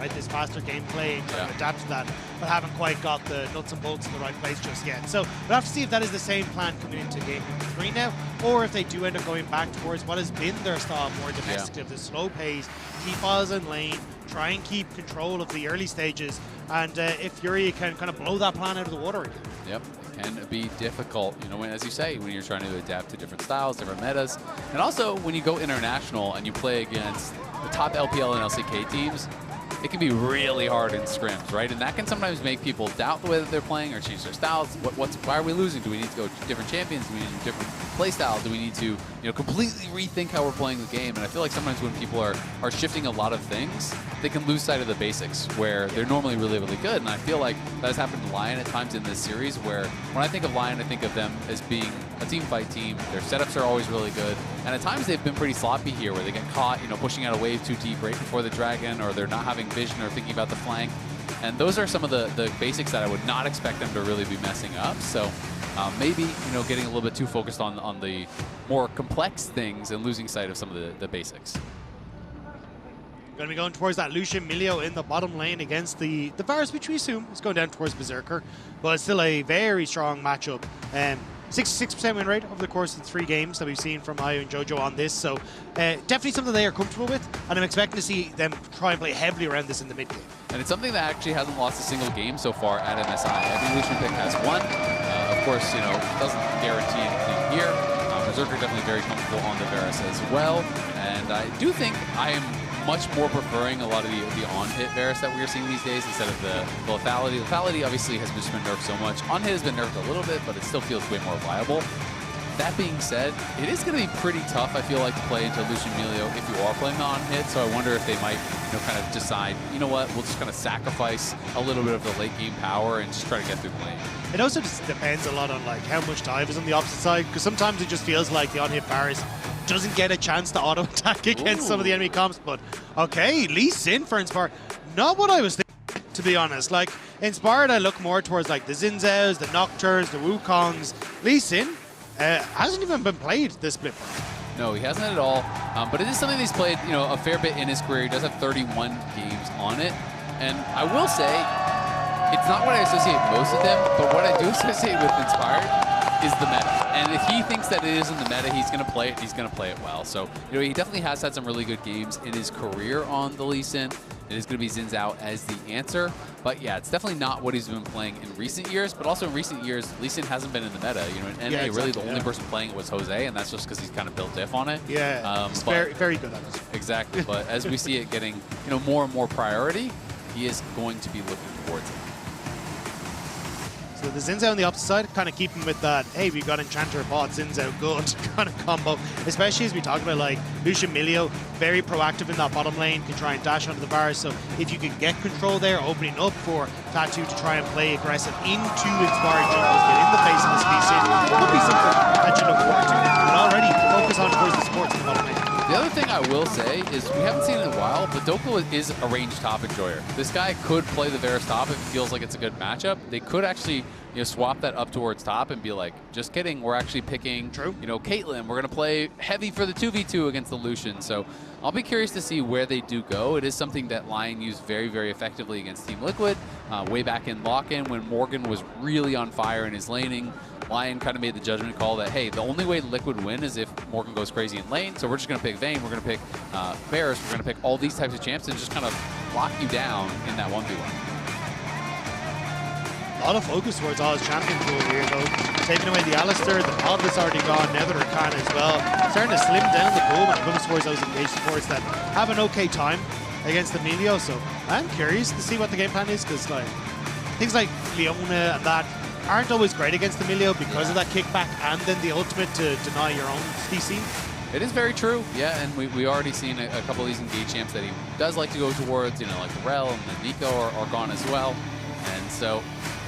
right, this faster gameplay and trying to adapt to that, but haven't quite got the nuts and bolts in the right place just yet. So we'll have to see if that is the same plan coming into Game 3 now, or if they do end up going back towards what has been their style, more domestic, the slow pace, keep files in lane, try and keep control of the early stages, and if FURIA can kind of blow that plan out of the water again. Yep, it can be difficult, you know, when, as you say, when you're trying to adapt to different styles, different metas, and also when you go international and you play against the top LPL and LCK teams, it can be really hard in scrims, right? And that can sometimes make people doubt the way that they're playing or change their styles. Why are we losing? Do we need to go to different champions? Do we need different play styles? Do we need to, you know, completely rethink how we're playing the game? And I feel like sometimes when people are shifting a lot of things, they can lose sight of the basics where they're normally really, really good. And I feel like that has happened to LYON at times in this series, where when I think of LYON, I think of them as being a team fight team. Their setups are always really good. And at times they've been pretty sloppy here, where they get caught, you know, pushing out a wave too deep right before the dragon, or they're not having vision or thinking about the flank. And those are some of the basics that I would not expect them to really be messing up. So maybe, you know, getting a little bit too focused on the more complex things and losing sight of some of the basics. Going to be going towards that Lucian Milio in the bottom lane against the Varus, which we assume is going down towards Berserker. But it's still a very strong matchup. 66% win rate over the course of the 3 games that we've seen from Ayu and JoJo on this. So definitely something they are comfortable with. And I'm expecting to see them try and play heavily around this in the mid game. And it's something that actually hasn't lost a single game so far at MSI. Every Lucian pick has won. Of course, you know, doesn't guarantee anything here. Berserker definitely very comfortable on the Varus as well. And I do think I am much more preferring a lot of the on-hit Varus that we are seeing these days instead of the lethality. Lethality obviously has just been nerfed so much. On-hit has been nerfed a little bit, but it still feels way more viable. That being said, it is going to be pretty tough, I feel like, to play into Lucian Milio if you are playing the on-hit. So I wonder if they might, you know, kind of decide, you know what, we'll just kind of sacrifice a little bit of the late game power and just try to get through the lane. It also just depends a lot on like how much dive is on the opposite side, because sometimes it just feels like the on-hit Varus doesn't get a chance to auto-attack against some of the enemy comps. But okay, Lee Sin for Inspired. Not what I was thinking, to be honest. Like, Inspired, I look more towards like the Xin Zhaos, the Nocturnes, the Wukongs. Lee Sin hasn't even been played this split. No, he hasn't at all. But it is something he's played, you know, a fair bit in his career. He does have 31 games on it. And I will say, it's not what I associate most of them, but what I do associate with Inspired is the meta. And if he thinks that it is in the meta, he's going to play it, he's going to play it well. So, you know, he definitely has had some really good games in his career on the Lee Sin. It is going to be Xin Zhao as the answer. But yeah, it's definitely not what he's been playing in recent years. But also in recent years, Lee Sin hasn't been in the meta. You know, in NA, really the only person playing it was Jose, and that's just because he's kind of built diff on it. Yeah, he's very, very good at it. Exactly. But as we see it getting, you know, more and more priority, he is going to be looking towards it. So the Xin Zhao on the opposite side, kind of keeping with that, hey, we got Enchanter, bot, Xin Zhao, good kind of combo. Especially as we talk about like Lucian Milio, very proactive in that bottom lane, can try and dash onto the Varus. So if you can get control there, opening up for Tatu to try and play aggressive into Inspired jungles, get in the face of the speed, could be something that you look forward to. But already focus on towards the supports in the bottom lane. The other thing I will say is we haven't seen it in a while, but Dhokla is a ranged top enjoyer. This guy could play the Varus top if it feels like it's a good matchup. They could actually, you know, swap that up towards top and be like, just kidding, we're actually picking, you know, Caitlyn. We're going to play heavy for the 2v2 against the Lucian. So I'll be curious to see where they do go. It is something that LYON used very, very effectively against Team Liquid way back in Lock-In when Morgan was really on fire in his laning. LYON kind of made the judgment call that, hey, the only way Liquid win is if Morgan goes crazy in lane, so we're just going to pick Vayne, we're going to pick Varus, we're going to pick all these types of champs and just kind of lock you down in that 1v1. A lot of focus towards all his champion pool here, though. Taking away the Alistar, the Podless already gone, now the Rakan as well. Starting to slim down the pool when it comes towards those engaged supports that have an okay time against the Milio. So I'm curious to see what the game plan is, because like things like Leona and that aren't always great against the Milio because of that kickback and then the ultimate to deny your own DC. It is very true, yeah, and we already seen a couple of these engaged champs that he does like to go towards, you know, like Rel and then Nico are gone as well. And so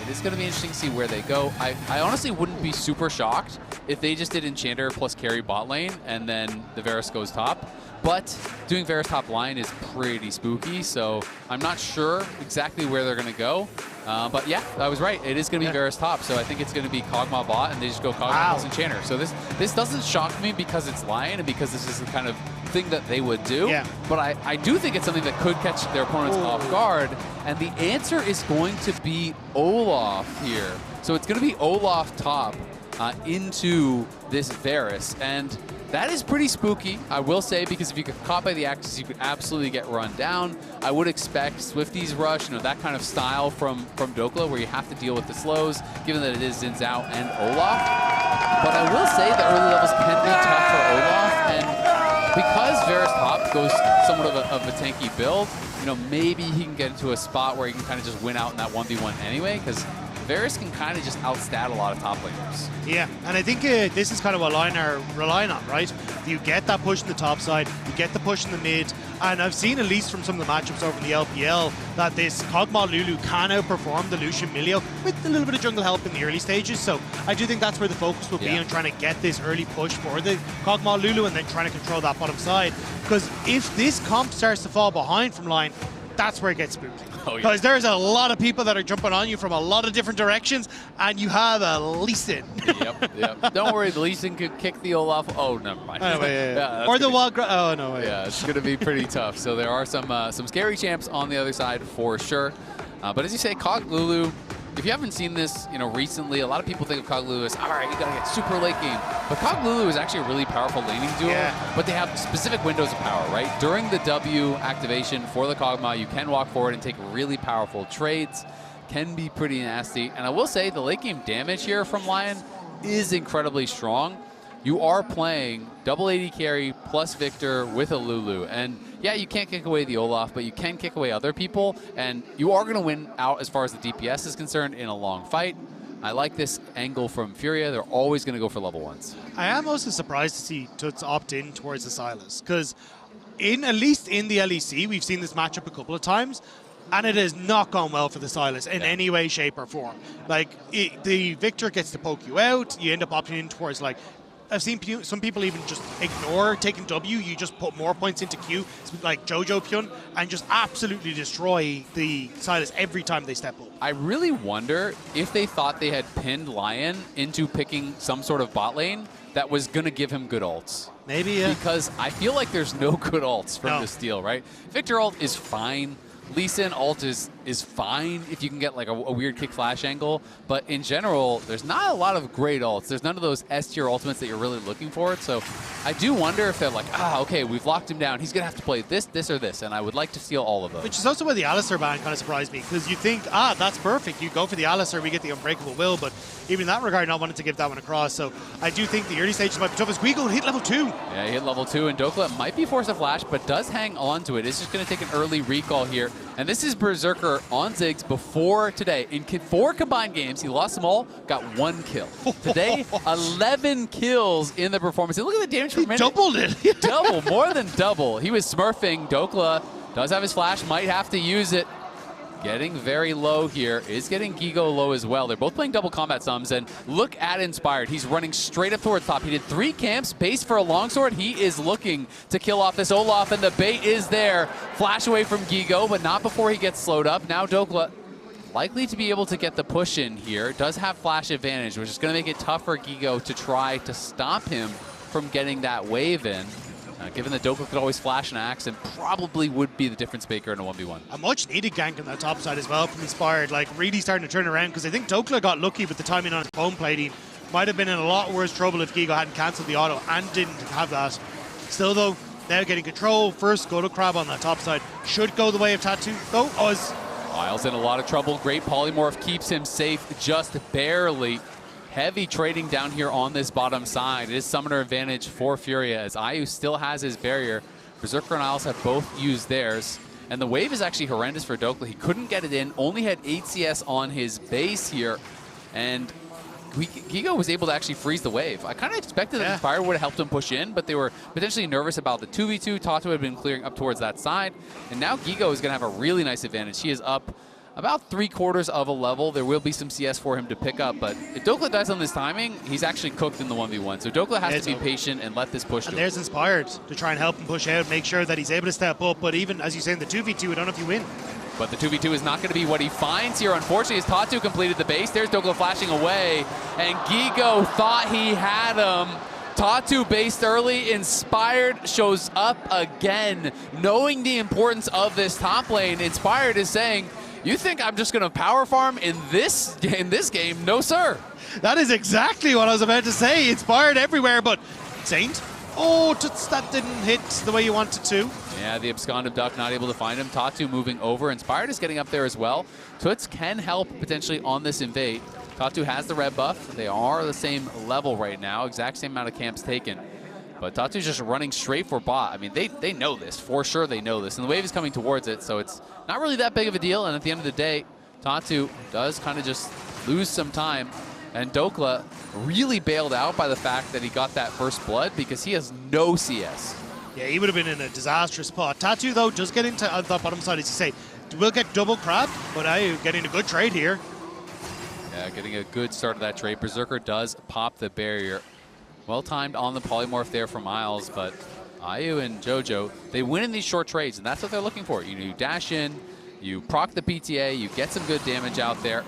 it is going to be interesting to see where they go. I honestly wouldn't be super shocked if they just did Enchanter plus carry bot lane and then the Varus goes top. But doing Varus top line is pretty spooky, so I'm not sure exactly where they're going to go. But yeah, I was right. It is going to be Varus top, so I think it's going to be Kog'Maw bot, and they just go Kog'Maw plus Enchanter. So this doesn't shock me because it's LYON and because this is kind of thing that they would do. Yeah. But I do think it's something that could catch their opponents off guard. And the answer is going to be Olaf here. So it's going to be Olaf top into this Varus. And that is pretty spooky, I will say, because if you get caught by the Axis, you could absolutely get run down. I would expect Swifty's Rush, that kind of style from Dhokla, where you have to deal with the slows, given that it is Zhao and Olaf. But I will say the early levels can be tough for Olaf, and because Varus top goes somewhat of a tanky build, maybe he can get into a spot where he can kind of just win out in that 1v1 anyway, because Varus can kind of just outstat a lot of top laners. Yeah, and I think this is kind of what LYON are relying on, right? You get that push in the top side, you get the push in the mid, and I've seen, at least from some of the matchups over in the LPL, that this Kog'Maw Lulu can outperform the Lucian Milio with a little bit of jungle help in the early stages. So I do think that's where the focus will be on trying to get this early push for the Kog'Maw Lulu and then trying to control that bottom side. Because if this comp starts to fall behind from LYON, that's where it gets spooky. Because there's a lot of people that are jumping on you from a lot of different directions, and you have a Lee Sin. Yep. Don't worry, the Lee Sin could kick the Olaf. Oh, never mind. Or the Wild. Oh no. Yeah, it's going to be pretty tough. So there are some scary champs on the other side for sure. But as you say, Kog Lulu. If you haven't seen this, recently, a lot of people think of Kog Lulu as, all right, you gotta get super late game. But Kog Lulu is actually a really powerful laning duo, but they have specific windows of power, right? During the W activation for the Kog'Maw, you can walk forward and take really powerful trades, can be pretty nasty. And I will say the late game damage here from LYON is incredibly strong. You are playing double AD carry plus Viktor with a Lulu. And yeah, you can't kick away the Olaf, but you can kick away other people. And you are going to win out as far as the DPS is concerned in a long fight. I like this angle from FURIA. They're always going to go for level 1s. I am also surprised to see Tutsz opt in towards the Sylas. Because at least in the LEC, we've seen this matchup a couple of times. And it has not gone well for the Sylas in any way, shape, or form. Like, the Viktor gets to poke you out. You end up opting in towards, like, I've seen some people even just ignore taking W. You just put more points into Q, like JoJo Pyun, and just absolutely destroy the Sylas every time they step up. I really wonder if they thought they had pinned LYON into picking some sort of bot lane that was going to give him good ults. Maybe, yeah. Because I feel like there's no good ults from this deal, right? Viktor ult is fine. Lee Sin ult is fine if you can get like a weird kick flash angle, but in general, there's not a lot of great ults. There's none of those S-tier ultimates that you're really looking for. So I do wonder if they're like, okay, we've locked him down. He's going to have to play this, this, or this, and I would like to steal all of those. Which is also where the Alistar ban kind of surprised me, because you think, that's perfect. You go for the Alistar, we get the Unbreakable Will, but even in that regard, not wanting to give that one across. So I do think the early stages might be tough as Guigo hit level 2. Yeah, he hit level 2, and Dhokla might be forced to flash, but does hang on to it. It's just going to take an early recall here. And this is Berserker on Ziggs before today. In 4 combined games, he lost them all, got 1 kill. Today, 11 kills in the performance. And look at the damage per minute. Doubled it. Double, more than double. He was smurfing. Dhokla does have his flash, might have to use it. Getting very low here, is getting Guigo low as well. They're both playing double combat sums, and look at Inspired. He's running straight up towards top. He did 3 camps, base for a longsword. He is looking to kill off this Olaf, and the bait is there. Flash away from Guigo, but not before he gets slowed up. Now Dhokla likely to be able to get the push in here. Does have flash advantage, which is going to make it tough for Guigo to try to stop him from getting that wave in. Given that Dhokla could always flash an axe and probably would be the difference maker in a 1v1. A much needed gank on that top side as well from Inspired, like really starting to turn around, because I think Dhokla got lucky with the timing on his home play team. Might have been in a lot worse trouble if Guigo hadn't cancelled the auto and didn't have that. Still though, now getting control, first Scuttle Crab on that top side. Should go the way of Tatu, though. Miles in a lot of trouble. Great polymorph keeps him safe just barely. Heavy trading down here on this bottom side. It is summoner advantage for FURIA as Ayu still has his barrier. Berserker and Isles have both used theirs. And the wave is actually horrendous for Dhokla. He couldn't get it in, only had 8 CS on his base here. And Guigo was able to actually freeze the wave. I kind of expected that Inspired would have helped him push in, but they were potentially nervous about the 2v2. Tatu had been clearing up towards that side. And now Guigo is going to have a really nice advantage. He is up about 3/4 of a level. There will be some CS for him to pick up, but if Dhokla dies on this timing, he's actually cooked in the 1v1. So Dhokla has to be patient and let this push and there's Inspired to try and help him push out, make sure that he's able to step up. But even, as you say, in the 2v2, I don't know if you win. But the 2v2 is not going to be what he finds here, unfortunately, as Tatu completed the base. There's Dhokla flashing away, and Guigo thought he had him. Tatu based early, Inspired shows up again. Knowing the importance of this top lane, Inspired is saying, you think I'm just going to power farm in this game? No, sir. That is exactly what I was about to say. Inspired everywhere, but Saint, oh, that didn't hit the way you wanted to. Yeah, the absconded Duck not able to find him. Tatu moving over. Inspired is getting up there as well. Tutsz can help potentially on this invade. Tatu has the red buff. They are the same level right now, exact same amount of camps taken. But Tatu's just running straight for bot. I mean, they know this. For sure they know this. And the wave is coming towards it, so it's not really that big of a deal. And at the end of the day, Tatu does kind of just lose some time. And Dhokla really bailed out by the fact that he got that first blood because he has no CS. Yeah, he would have been in a disastrous spot. Tatu, though, just getting to the bottom side, as you say, will get double crabbed, but Ayu getting a good trade here. Yeah, getting a good start of that trade. Berserker does pop the barrier. Well timed on the polymorph there from Isles, but Ayu and JoJo, they win in these short trades, and that's what they're looking for. You dash in, you proc the PTA, you get some good damage out there.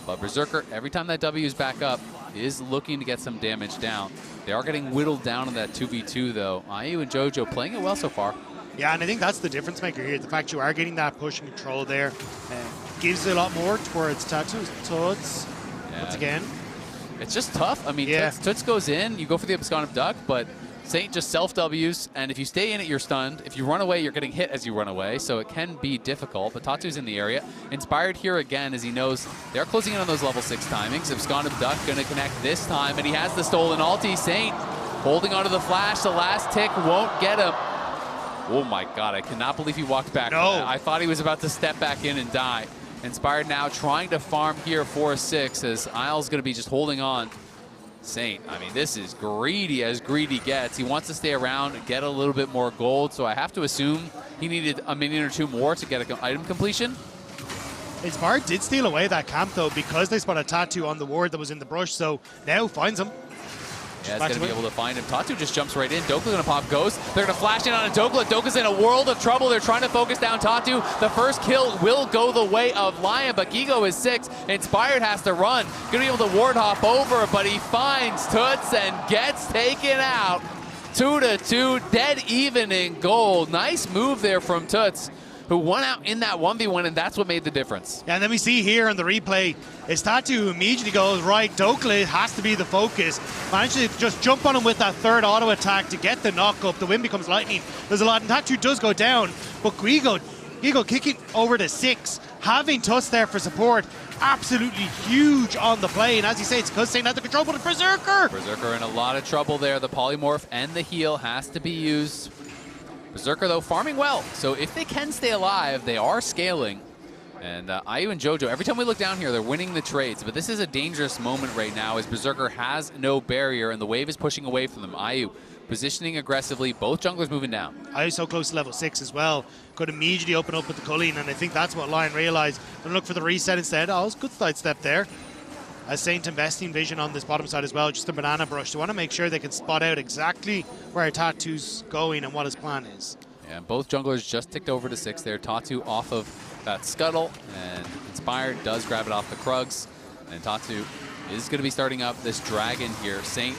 But Berserker, every time that W is back up, is looking to get some damage down. They are getting whittled down in that 2v2, though. Ayu and JoJo playing it well so far. Yeah, and I think that's the difference maker here. The fact you are getting that push and control there gives a lot more towards Tatu. Tutsz, once again. It's just tough. I mean, Tutsz goes in, you go for the absconded Duck, but Saint just self-Ws, and if you stay in it, you're stunned. If you run away, you're getting hit as you run away, so it can be difficult, but Tatu's in the area. Inspired here again, as he knows they're closing in on those level 6 timings. Absconded Duck gonna connect this time, and he has the stolen ulti. Saint holding onto the flash, the last tick won't get him. Oh my god, I cannot believe he walked back. No. I thought he was about to step back in and die. Inspired now trying to farm here for 6 as Isles gonna be just holding on. Saint, I mean, this is greedy as greedy gets. He wants to stay around and get a little bit more gold, so I have to assume he needed a minion or 2 more to get an item completion. Inspired did steal away that camp, though, because they spotted Tatu on the ward that was in the brush, so now finds him. Yeah, it's going to be able to find him. Tatu just jumps right in. Dhokla going to pop Ghost. They're going to flash in on Dhokla. Dhokla's in a world of trouble. They're trying to focus down Tatu. The first kill will go the way of Lion, but Guigo is 6. Inspired has to run. Going to be able to ward hop over, but he finds Tutsz and gets taken out. 2-2, dead even in gold. Nice move there from Tutsz, who won out in that 1v1, and that's what made the difference. Yeah, and then we see here on the replay, is Tatu who immediately goes, right, Dhokla has to be the focus. Managed to just jump on him with that third auto attack to get the knock up. The win becomes lightning. There's a lot, and Tatu does go down, but Guigo kicking over to 6, having Tutsz there for support, absolutely huge on the play. And as you say, it's because Saint had the control, but it's Berserker! Berserker in a lot of trouble there. The polymorph and the heal has to be used. Berserker, though, farming well. So if they can stay alive, they are scaling. And Ayu and JoJo, every time we look down here, they're winning the trades. But this is a dangerous moment right now as Berserker has no barrier and the wave is pushing away from them. Ayu positioning aggressively, both junglers moving down. Ayu so close to level 6 as well. Could immediately open up with the culling, and I think that's what LYON realized. Gonna look for the reset instead. Oh, it's a good side step there. As Saint investing vision on this bottom side as well, just a banana brush. They want to make sure they can spot out exactly where Tatu's going and what his plan is. Yeah, both junglers just ticked over to 6 there. Tatu off of that scuttle, and Inspired does grab it off the Krugs. And Tatu is going to be starting up this dragon here. Saint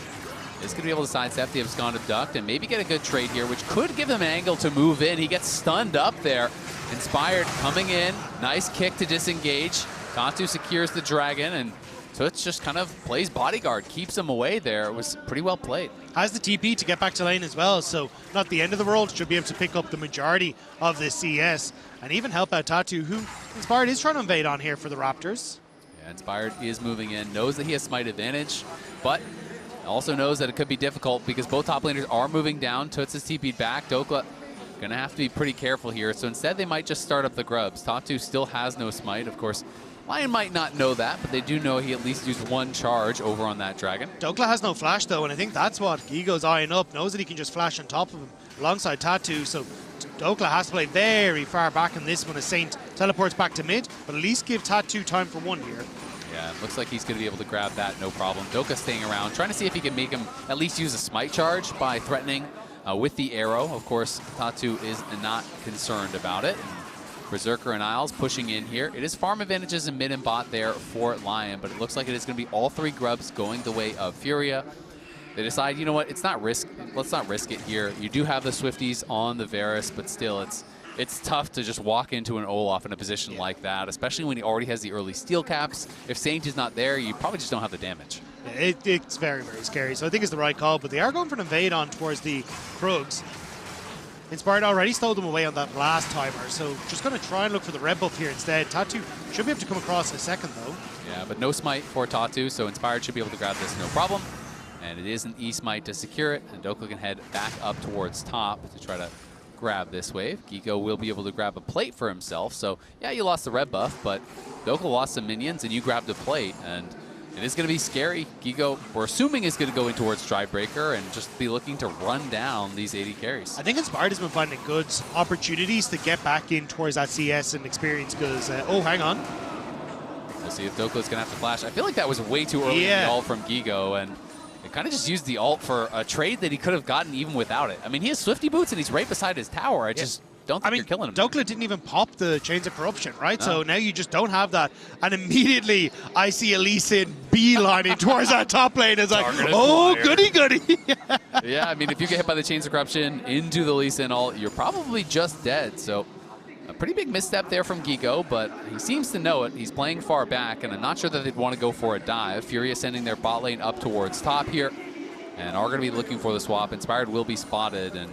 is going to be able to sidestep the absconded Duck and maybe get a good trade here, which could give him an angle to move in. He gets stunned up there. Inspired coming in. Nice kick to disengage. Tatu secures the dragon, and Tutsz just kind of plays bodyguard, keeps him away there. It was pretty well played. Has the TP to get back to lane as well, so not the end of the world. Should be able to pick up the majority of this CS and even help out Tatu, who Inspired is trying to invade on here for the Raptors. Yeah, Inspired is moving in, knows that he has smite advantage, but also knows that it could be difficult because both top laners are moving down. Tutsz is TP'd back. Dhokla gonna have to be pretty careful here, so instead they might just start up the grubs. Tatu still has no smite, of course. LYON might not know that, but they do know he at least used 1 charge over on that dragon. Dhokla has no flash though, and I think that's what Guigo's eyeing up. Knows that he can just flash on top of him alongside Tatu, so Dhokla has to play very far back in this one as Saint teleports back to mid, but at least give Tatu time for 1 here. Yeah, it looks like he's going to be able to grab that, no problem. Dhokla staying around, trying to see if he can make him at least use a smite charge by threatening with the arrow. Of course, Tatu is not concerned about it. Berserker and Isles pushing in here. It is farm advantages in mid and bot there for LYON, but it looks like it is going to be all 3 grubs going the way of FURIA. They decide, you know what, let's not risk it here. You do have the Swifties on the Varus, but still it's tough to just walk into an Olaf in a position like that, especially when he already has the early steel caps. If Saint is not there, you probably just don't have the damage. Yeah, it's very, very scary. So I think it's the right call, but they are going for an invade on towards the Krugs. Inspired already stole them away on that last timer, so just going to try and look for the red buff here instead. Tatu should be able to come across in a second, though. Yeah, but no smite for Tatu, so Inspired should be able to grab this no problem. And it is an E-smite to secure it, and Dhokla can head back up towards top to try to grab this wave. Guigo will be able to grab a plate for himself, so yeah, you lost the red buff, but Dhokla lost some minions, and you grabbed a plate, and it is going to be scary. Guigo, we're assuming, is going to go in towards Stridebreaker and just be looking to run down these AD carries. I think Inspired has been finding good opportunities to get back in towards that CS and experience, because, oh, hang on. We'll see if Dhokla is going to have to flash. I feel like that was way too early in the ult from Guigo, and it kind of just used the ult for a trade that he could have gotten even without it. I mean, he has Swifty boots and he's right beside his tower. I just don't think you're killing him. Dhokla didn't even pop the Chains of Corruption, right? No. So now you just don't have that. And immediately I see Lee Sin beelining towards that top lane. It's like, oh, goody, goody. Yeah, I mean, if you get hit by the Chains of Corruption into the Lee Sin ult, you're probably just dead. So a pretty big misstep there from Guigo, but he seems to know it. He's playing far back, and I'm not sure that they'd want to go for a dive. FURIA sending their bot lane up towards top here, and are going to be looking for the swap. Inspired will be spotted, and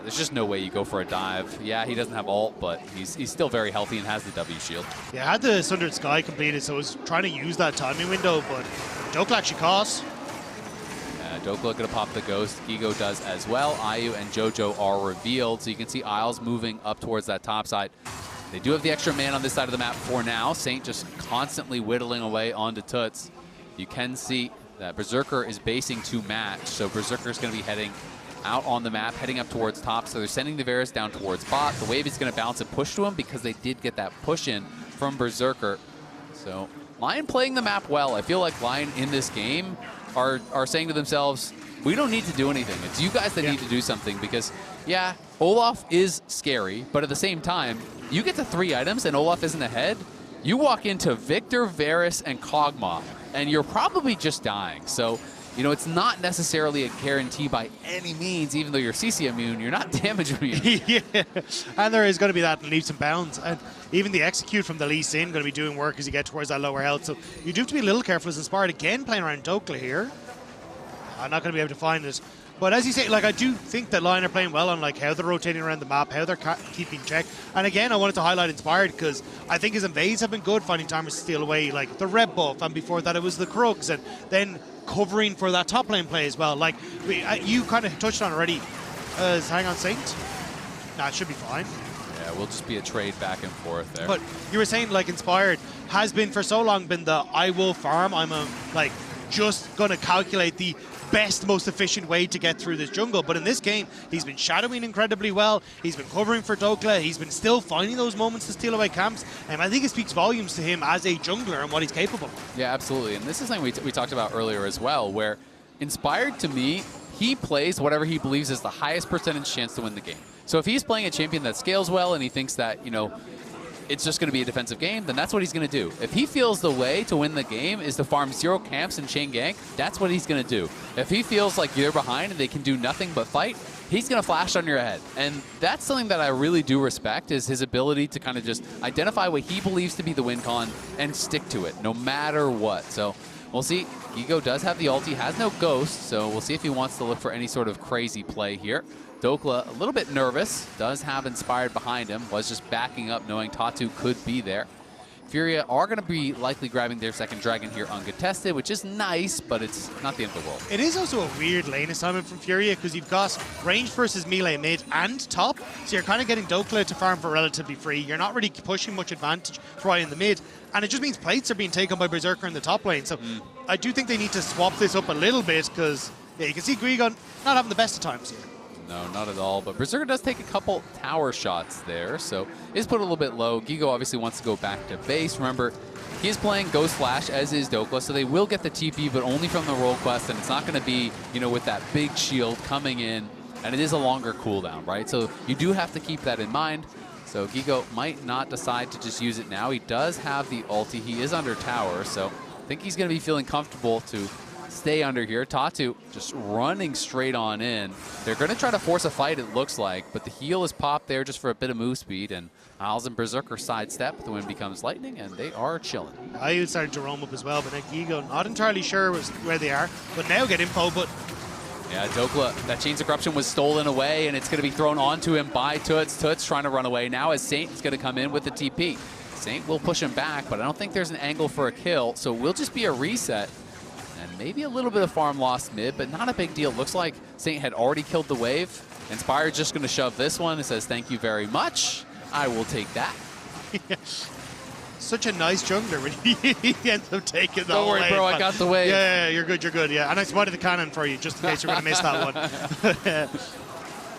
there's just no way you go for a dive. Yeah, he doesn't have ult, but he's still very healthy and has the W shield. Yeah, I had the Sundered Sky completed, so I was trying to use that timing window, but Dhokla actually costs. Dhokla going to pop the Ghost. Guigo does as well. Ayu and JoJo are revealed, so you can see Isles moving up towards that top side. They do have the extra man on this side of the map for now. Saint just constantly whittling away onto Tutsz. You can see that Berserker is basing to match, so Berserker is going to be heading out on the map, heading up towards top. So they're sending the Varus down towards bot. The wave is going to bounce and push to him because they did get that push in from Berserker. So LYON playing the map well. I feel like LYON in this game are saying to themselves, we don't need to do anything. It's you guys that need to do something, because, yeah, Olaf is scary, but at the same time, you get to 3 items and Olaf isn't ahead, you walk into Viktor, Varus, and Kog'Maw, and you're probably just dying. So, you know, it's not necessarily a guarantee by any means. Even though you're CC immune, you're not damage immune. Yeah, and there is going to be that in leaps and bounds. And even the execute from the Lee Sin going to be doing work as you get towards that lower health. So you do have to be a little careful as Inspired again playing around Dhokla here. I'm not going to be able to find it. But as you say, like, I do think that LYON are playing well on like how they're rotating around the map, how they're keeping check. And again, I wanted to highlight Inspired because I think his invades have been good, finding timers to steal away like the red buff, and before that it was the Krugs, and then covering for that top lane play as well. Like, you kind of touched on already. Hang on, Saint? Nah, it should be fine. Yeah, we'll just be a trade back and forth there. But you were saying, like, Inspired has been for so long been the I will farm. I'm like just going to calculate the best, most efficient way to get through this jungle. But in this game, he's been shadowing incredibly well. He's been covering for Dhokla. He's been still finding those moments to steal away camps. And I think it speaks volumes to him as a jungler and what he's capable of. Yeah, absolutely. And this is something we talked about earlier as well, where Inspired, to me, he plays whatever he believes is the highest percentage chance to win the game. So if he's playing a champion that scales well and he thinks that, you know, it's just going to be a defensive game, then that's what he's going to do. If he feels the way to win the game is to farm 0 camps and chain gank, that's what he's going to do. If he feels like you're behind and they can do nothing but fight, he's going to flash on your head. And that's something that I really do respect, is his ability to kind of just identify what he believes to be the win con and stick to it, no matter what. So we'll see. Guigo does have the ult. He has no ghost, so we'll see if he wants to look for any sort of crazy play here. Dhokla a little bit nervous, does have Inspired behind him, was just backing up knowing Tatu could be there. FURIA are going to be likely grabbing their second dragon here uncontested, which is nice, but it's not the end of the world. It is also a weird lane assignment from FURIA, because you've got range versus melee mid and top, so you're kind of getting Dhokla to farm for relatively free. You're not really pushing much advantage for in the mid, and it just means plates are being taken by Berserker in the top lane. So I do think they need to swap this up a little bit, because yeah, you can see Guigo not having the best of times here. No, not at all. But Berserker does take a couple tower shots there, so is put a little bit low. Guigo obviously wants to go back to base. Remember, he is playing Ghost Flash, as is Dhokla, so they will get the TP, but only from the roll quest, and it's not going to be, you know, with that big shield coming in, and it is a longer cooldown, right? So you do have to keep that in mind. So Guigo might not decide to just use it now. He does have the ulti. He is under tower, so I think he's going to be feeling comfortable to stay under here. Tatu just running straight on in. They're going to try to force a fight, it looks like, but the heal is popped there just for a bit of move speed, and Isles and Berserker sidestep. The wind becomes lightning, and they are chilling. Ayu started to roam up as well, but now Guigo, not entirely sure where they are, but now get info, but yeah, Dhokla, that Chains of Corruption was stolen away, and it's going to be thrown onto him by Tutsz. Tutsz trying to run away. Now as Saint is going to come in with the TP. Saint will push him back, but I don't think there's an angle for a kill, so it will just be a reset. And maybe a little bit of farm lost mid, but not a big deal. Looks like Saint had already killed the wave. Inspired's just going to shove this one. It says, thank you very much. I will take that. Such a nice jungler when he ends up taking the Don't worry, wave. bro, I got the wave. Yeah, you're good, yeah. And I spotted the cannon for you, just in case you're going to miss that one.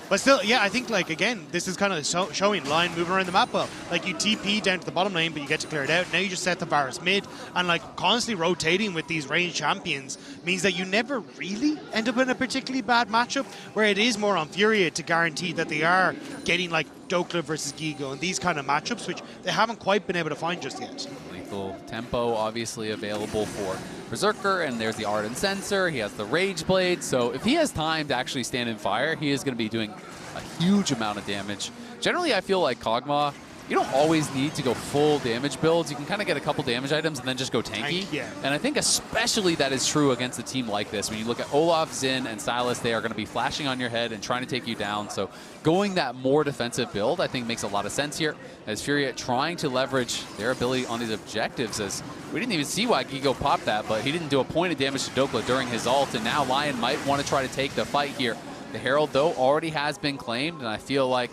But still, yeah, I think, like, again, this is kind of showing line moving around the map well. Like, you TP down to the bottom lane, but you get to clear it out. Now you just set the Varus mid, and, like, constantly rotating with these ranged champions means that you never really end up in a particularly bad matchup, where it is more on FURIA to guarantee that they are getting, like, Dhokla versus Guigo and these kind of matchups, which they haven't quite been able to find just yet. Lethal tempo obviously available for Berserker, and there's the Ardent Sensor. He has the Rage Blade, so if he has time to actually stand in fire, he is going to be doing a huge amount of damage. Generally, I feel like Kog'Maw, you don't always need to go full damage builds. You can kind of get a couple damage items and then just go tanky. Yeah. And I think especially that is true against a team like this. When you look at Olaf, Xin, and Sylas, they are going to be flashing on your head and trying to take you down. So going that more defensive build, I think, makes a lot of sense here. As FURIA trying to leverage their ability on these objectives, as we didn't even see why Guigo popped that, but he didn't do a point of damage to Dhokla during his ult, and now LYON might want to try to take the fight here. The Herald, though, already has been claimed, and I feel like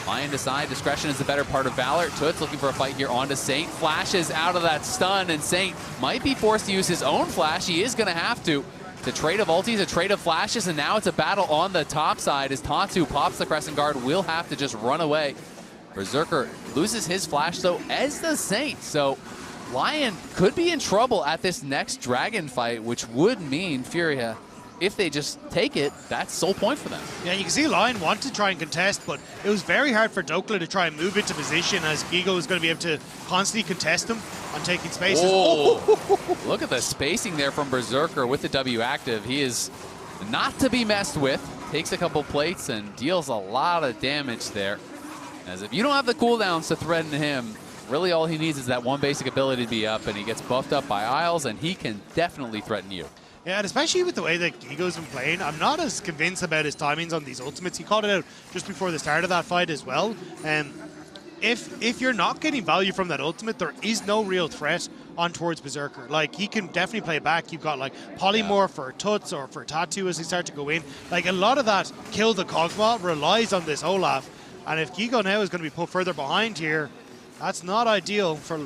LYON decide discretion is the better part of valor. Tutsz looking for a fight here onto Saint. Flashes out of that stun, and Saint might be forced to use his own flash. He is going to have to. It's a trade of ultis, a trade of flashes, and now it's a battle on the top side as Tatu pops the Crescent Guard, will have to just run away. Berserker loses his flash, though, as does Saint. So LYON could be in trouble at this next dragon fight, which would mean FURIA, if they just take it, that's sole point for them. Yeah, you can see LYON want to try and contest, but it was very hard for Dhokla to try and move into position, as Guigo was going to be able to constantly contest him on taking spaces. Oh, look at the spacing there from Berserker with the W active. He is not to be messed with. Takes a couple plates and deals a lot of damage there. As if you don't have the cooldowns to threaten him, really all he needs is that one basic ability to be up, and he gets buffed up by Isles, and he can definitely threaten you. Yeah, and especially with the way that Guigo's been playing, I'm not as convinced about his timings on these ultimates. He called it out just before the start of that fight as well. If you're not getting value from that ultimate, there is no real threat on towards Berserker. Like, he can definitely play back. You've got, like, Polymorph for Tutsz or for Tatu as they start to go in. Like, a lot of that kill the Kog'Maw relies on this Olaf. And if Guigo now is going to be put further behind here, that's not ideal for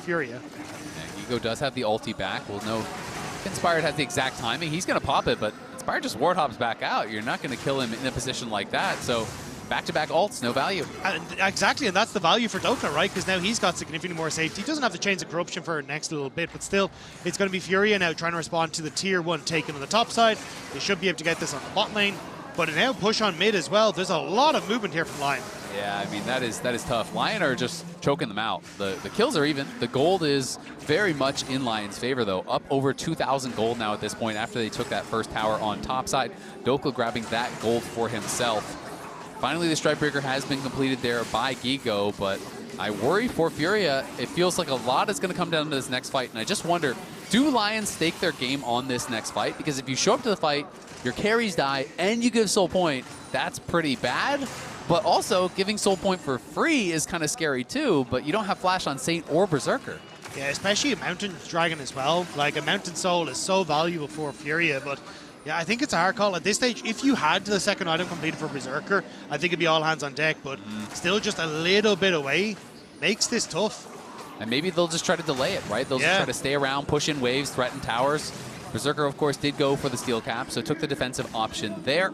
FURIA. Yeah, Guigo does have the ulti back. We'll know Inspired has the exact timing. He's going to pop it, but Inspired just ward hops back out. You're not going to kill him in a position like that. So back-to-back ults, no value. Exactly, and that's the value for Dhokla, right? Because now he's got significantly more safety. He doesn't have the Chains of Corruption for next little bit, but still, it's going to be FURIA now trying to respond to the tier 1 taken on the top side. They should be able to get this on the bot lane, but now push on mid as well. There's a lot of movement here from LYON. Yeah, I mean, that is tough. LYON are just choking them out. The kills are even. The gold is very much in LYON's favor, though. Up over 2,000 gold now at this point after they took that first tower on top side. Dhokla grabbing that gold for himself. Finally, the Strikebreaker has been completed there by Guigo, but I worry for FURIA. It feels like a lot is going to come down to this next fight, and I just wonder, do LYON stake their game on this next fight? Because if you show up to the fight, your carries die, and you give soul point, that's pretty bad. But also, giving soul point for free is kind of scary too, but you don't have flash on Saint or Berserker. Yeah, especially a Mountain Dragon as well. Like, a Mountain Soul is so valuable for FURIA, but yeah, I think it's a hard call at this stage. If you had the second item completed for Berserker, I think it'd be all hands on deck, but still just a little bit away makes this tough. And maybe they'll just try to delay it, right? They'll just try to stay around, push in waves, threaten towers. Berserker, of course, did go for the steel cap, so took the defensive option there.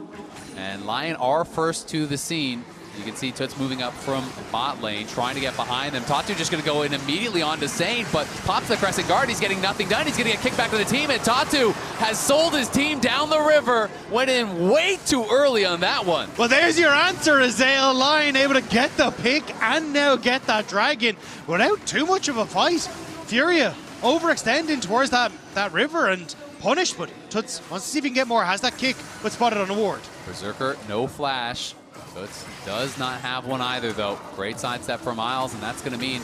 And LYON are first to the scene. You can see Tutsz moving up from bot lane, trying to get behind them. Tatu just going to go in immediately onto Saint, but pops the Crescent Guard. He's getting nothing done. He's going to get kicked back to the team, and Tatu has sold his team down the river. Went in way too early on that one. Well, there's your answer, Azael. LYON able to get the pick and now get that dragon without too much of a fight. FURIA overextending towards that river, and punished, but Tutsz wants to see if he can get more. Has that kick, but spotted on a ward. Berserker, no flash. Tutsz does not have one either, though. Great sidestep for Miles, and that's going to mean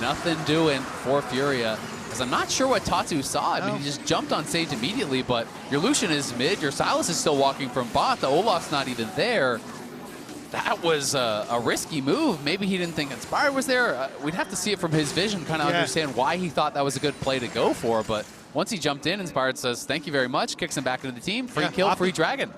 nothing doing for FURIA. Because I'm not sure what Tatu saw. I mean, he just jumped on stage immediately, but your Lucian is mid, your Sylas is still walking from bot, the Olaf's not even there. That was a risky move. Maybe he didn't think Inspired was there. We'd have to see it from his vision, kind of understand why he thought that was a good play to go for. But once he jumped in, Inspired says, thank you very much, kicks him back into the team. Free kill, free dragon.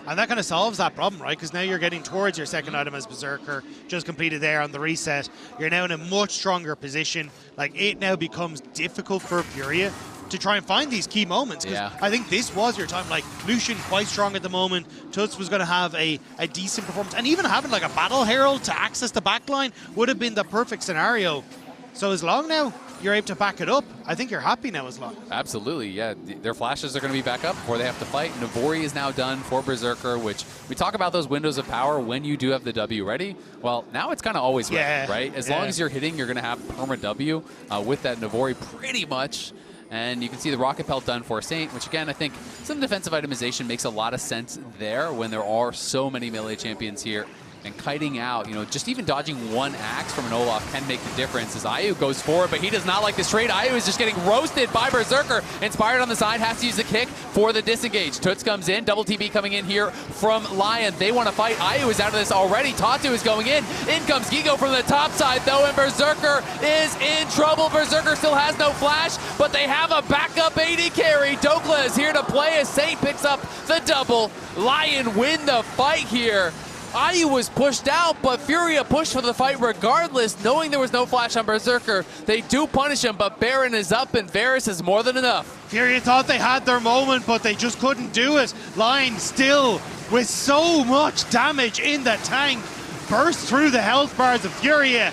And that kind of solves that problem, right? Because now you're getting towards your second item as Berserker, just completed there on the reset. You're now in a much stronger position. Like, it now becomes difficult for FURIA to try and find these key moments. Because I think this was your time. Like, Lucian quite strong at the moment. Tutsz was going to have a decent performance. And even having like a Battle Herald to access the backline would have been the perfect scenario. So as long now you're able to back it up, I think you're happy now as long. Absolutely, yeah. Their flashes are going to be back up before they have to fight. Navori is now done for Berserker, which we talk about those windows of power when you do have the W ready. Well, now it's kind of always ready, right? As long as you're hitting, you're going to have perma W with that Navori pretty much. And you can see the Rocket Pelt done for Saint, which again, I think some defensive itemization makes a lot of sense there when there are so many melee champions here. And kiting out, you know, just even dodging one axe from an Olaf can make the difference as Ayu goes forward, but he does not like this trade. Ayu is just getting roasted by Berserker. Inspired on the side, has to use the kick for the disengage. Tutsz comes in, double TB coming in here from LYON. They want to fight. Ayu is out of this already. Tatu is going in. In comes Guigo from the top side, though, and Berserker is in trouble. Berserker still has no flash, but they have a backup AD carry. Dhokla is here to play as Saint picks up the double. LYON win the fight here. Ayu was pushed out, but FURIA pushed for the fight regardless, knowing there was no flash on Berserker. They do punish him, but Baron is up and Varus is more than enough. FURIA thought they had their moment, but they just couldn't do it. LYON still, with so much damage in the tank, burst through the health bars of FURIA.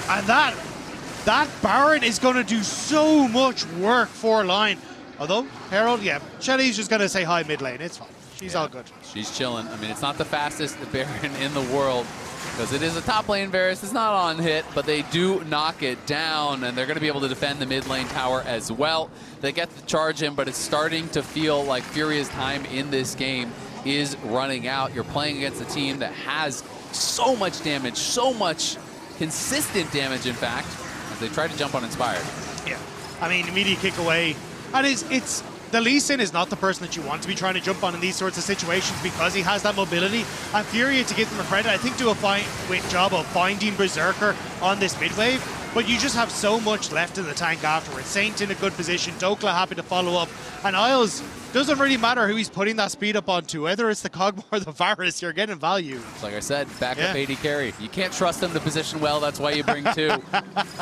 And that Baron is going to do so much work for LYON. Although, Herald, Shelly's just going to say hi mid lane. It's fine. She's all good. She's chilling. I mean, it's not the fastest Baron in the world because it is a top lane Varus. It's not on hit, but they do knock it down, and they're going to be able to defend the mid lane tower as well. They get the charge in, but it's starting to feel like FURIA's time in this game is running out. You're playing against a team that has so much damage, so much consistent damage, in fact, as they try to jump on Inspired. Yeah. I mean, immediate kick away. And it's the Lee Sin is not the person that you want to be trying to jump on in these sorts of situations because he has that mobility. And FURIA, to give them a credit, I think do a fine job of finding Berserker on this mid wave. But you just have so much left in the tank afterwards. Saint in a good position, Dhokla happy to follow up. And Isles, doesn't really matter who he's putting that speed up onto, whether it's the Kog'Maw or the Varus, you're getting value. Like I said, backup AD carry. You can't trust them to position well, that's why you bring two.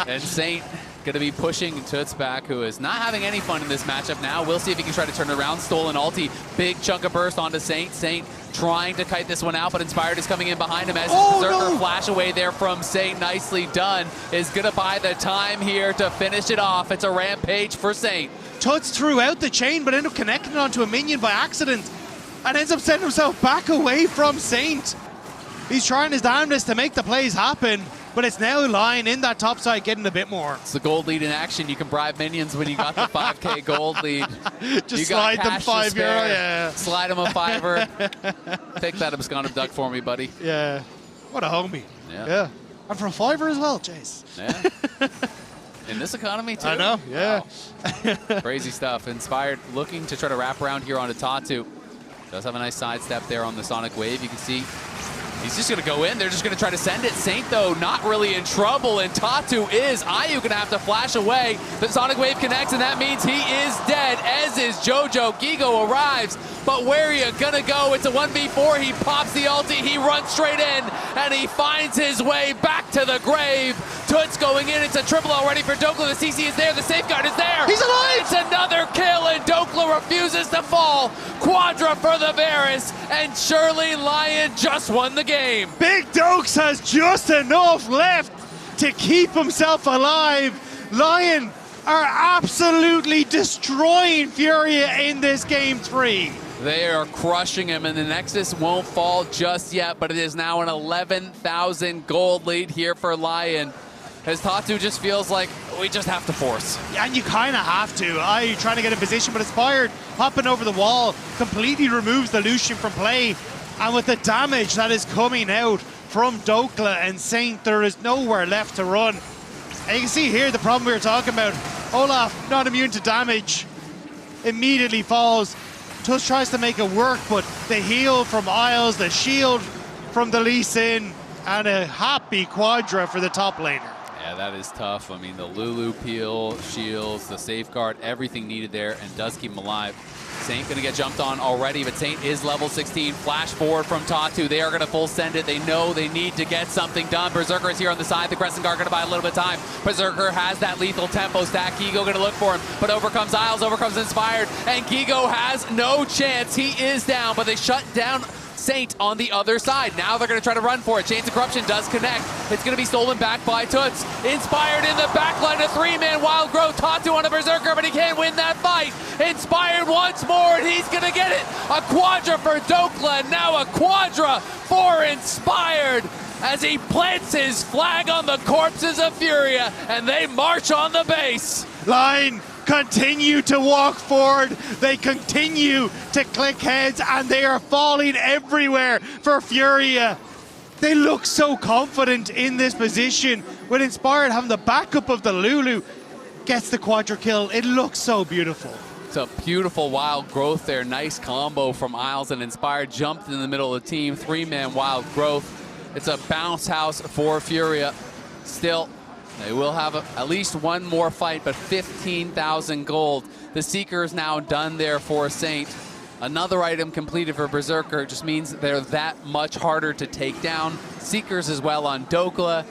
And Saint going to be pushing Tutsz back, who is not having any fun in this matchup now. We'll see if he can try to turn it around. Stolen ulti, big chunk of burst onto Saint. Saint trying to kite this one out, but Inspired is coming in behind him as Berserker flash away there from Saint. Nicely done. Is going to buy the time here to finish it off. It's a rampage for Saint. Tutsz threw out the chain, but ended up connecting onto a minion by accident and ends up sending himself back away from Saint. He's trying his damnedest to make the plays happen, but it's now LYON in that top side getting a bit more. It's the gold lead in action. You can bribe minions when you got the 5K gold lead. Just slide them €5, yeah. Slide them a $5. Take that absconded duck for me, buddy. Yeah. What a homie. Yeah. And for a $5 as well, Jace. Yeah. In this economy, too? I know, yeah. Wow. Crazy stuff. Inspired looking to try to wrap around here onto Tatu. Does have a nice sidestep there on the Sonic Wave. You can see he's just going to go in. They're just going to try to send it. Saint, though, not really in trouble, and Tatu is. Ayu going to have to flash away. The Sonic Wave connects, and that means he is dead, as is JoJo. Guigo arrives, but where are you going to go? It's a 1v4. He pops the ulti. He runs straight in, and he finds his way back to the grave. Tutsz going in. It's a triple already for Dhokla. The CC is there. The safeguard is there. He's alive! It's another kill, and Dhokla refuses to fall. Quadra for the Varus, and surely LYON just won the game. Big Dokes has just enough left to keep himself alive. LYON are absolutely destroying FURIA in this game 3. They are crushing him, and the Nexus won't fall just yet, but it is now an 11,000 gold lead here for LYON. as Tatu just feels like we just have to force. Yeah, and you kind of have to. Ayu trying to get in position, but Inspired hopping over the wall completely removes the Lucian from play. And with the damage that is coming out from Dhokla and Saint, there is nowhere left to run. And you can see here the problem we were talking about. Olaf not immune to damage, immediately falls. Tutsz tries to make it work, but the heal from Isles, the shield from the Lee Sin, and a happy Quadra for the top laner. Yeah, that is tough. I mean, the Lulu peel, shields, the safeguard, everything needed there, and does keep him alive. Saint gonna get jumped on already, but Saint is level 16. Flash forward from Tatu. They are gonna full send it. They know they need to get something done. Berserker is here on the side. The Crescent Guard gonna buy a little bit of time. Berserker has that lethal tempo stack. Guigo gonna look for him, but over comes Isles, over comes Inspired, and Guigo has no chance. He is down, but they shut down Saint on the other side. Now they're going to try to run for it. Chains of Corruption does connect. It's going to be stolen back by Tutsz. Inspired in the backline, a three-man Wild Growth. Tatu on a Berserker, but he can't win that fight. Inspired once more, and he's going to get it. A Quadra for Dhokla, now a Quadra for Inspired as he plants his flag on the corpses of Furia, and they march on the base. Line continue to walk forward. They continue to click heads, and they are falling everywhere for Furia. They look so confident in this position. With Inspired having the backup of the Lulu, gets the Quadra kill. It looks so beautiful. It's a beautiful Wild Growth there. Nice combo from Isles, and Inspired jumped in the middle of the team. Three-man Wild Growth. It's a bounce house for Furia. Still, they will have at least one more fight, but 15,000 gold. The Seeker is now done there for Saint. Another item completed for Berserker just means they're that much harder to take down. Seekers as well on Dhokla.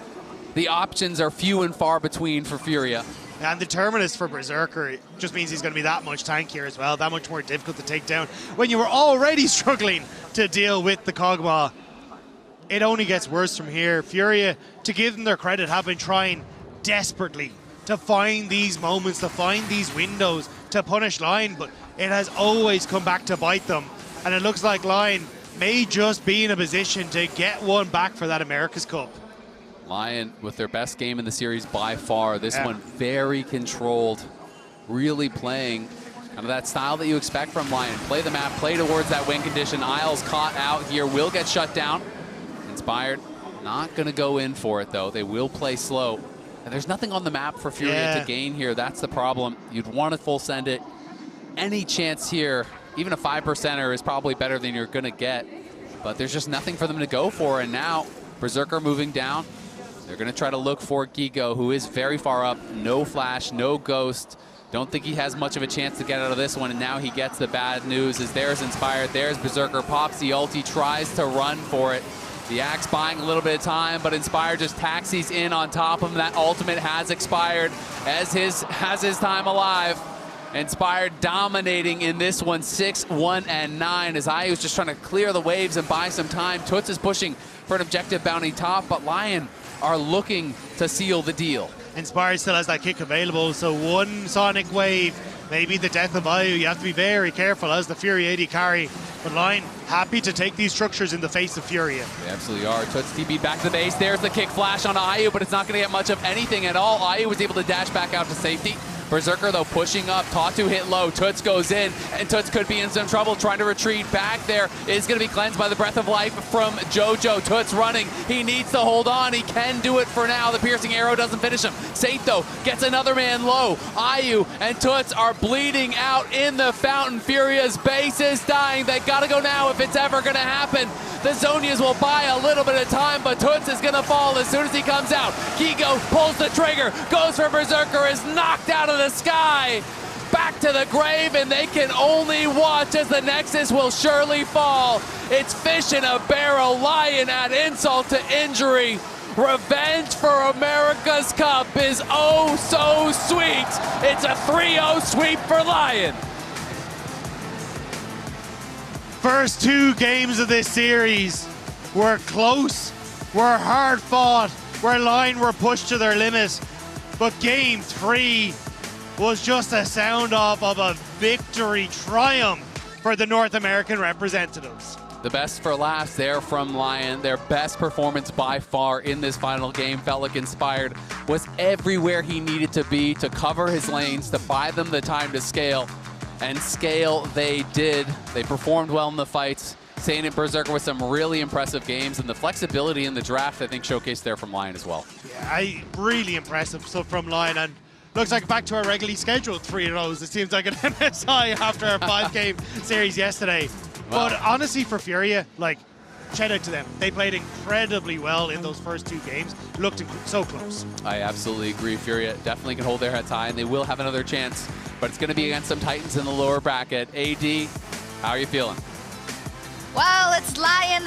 The options are few and far between for Furia. And the Terminus for Berserker just means he's going to be that much tankier as well, that much more difficult to take down. When you were already struggling to deal with the Kog'Maw, it only gets worse from here. Furia, to give them their credit, have been trying desperately to find these moments, to find these windows to punish LYON, but it has always come back to bite them. And it looks like LYON may just be in a position to get one back for that America's Cup. LYON with their best game in the series by far. This one very controlled, really playing kind of that style that you expect from LYON. Play the map, play towards that win condition. Isles caught out here, will get shut down. Inspired, not gonna go in for it though. They will play slow. And there's nothing on the map for Furia to gain here. That's the problem. You'd want to full send it. Any chance here, even a 5%er is probably better than you're gonna get. But there's just nothing for them to go for. And now, Berserker moving down. They're gonna try to look for Guigo, who is very far up. No flash, no ghost. Don't think he has much of a chance to get out of this one. And now he gets the bad news as there's Inspired, there's Berserker, pops the ulti, tries to run for it. The Axe buying a little bit of time, but Inspired just taxis in on top of him. That ultimate has expired as has his time alive. Inspired dominating in this one, 6-1 and 9, as Ayu's just trying to clear the waves and buy some time. Tutsz is pushing for an objective bounty top, but LYON are looking to seal the deal. Inspired still has that kick available, so one Sonic Wave, maybe the death of Ayu. You have to be very careful as the Fury 80 carry. But LYON happy to take these structures in the face of Furia. They absolutely are. Tutsz TB back to the base. There's the kick flash on Ayu, but it's not going to get much of anything at all. Ayu was able to dash back out to safety. Berserker, though, pushing up. Tatu hit low. Tutsz goes in, and Tutsz could be in some trouble trying to retreat back there. Is going to be cleansed by the Breath of Life from JoJo. Tutsz running. He needs to hold on. He can do it for now. The piercing arrow doesn't finish him. Saint, though, gets another man low. Ayu and Tutsz are bleeding out in the fountain. Furia's base is dying. They got to go now if it's ever going to happen. The Zonias will buy a little bit of time, but Tutsz is going to fall as soon as he comes out. Guigo pulls the trigger, goes for Berserker, is knocked out of the sky. Back to the grave, and they can only watch as the Nexus will surely fall. It's fish in a barrel. LYON add insult to injury. Revenge for America's Cup is oh so sweet. It's a 3-0 sweep for LYON. First two games of this series were close, were hard fought, where LYON were pushed to their limit. But game 3 was just a sound off of a victory triumph for the North American representatives. the best for last there from LYON. Their best performance by far in this final game. Felt like Inspired was everywhere he needed to be to cover his lanes, to buy them the time to scale. And scale they did. They performed well in the fights. Sane and Berserker with some really impressive games, and the flexibility in the draft, I think, showcased there from LYON as well. Yeah, really impressive stuff from LYON, and looks like back to our regularly scheduled 3-0s. It seems like an MSI after our 5-game series yesterday. Wow. But honestly, for FURIA, like, shout out to them. They played incredibly well in those first 2 games. Looked so close. I absolutely agree. FURIA definitely can hold their heads high, and they will have another chance, but it's going to be against some Titans in the lower bracket. AD, how are you feeling? Well, it's LYON that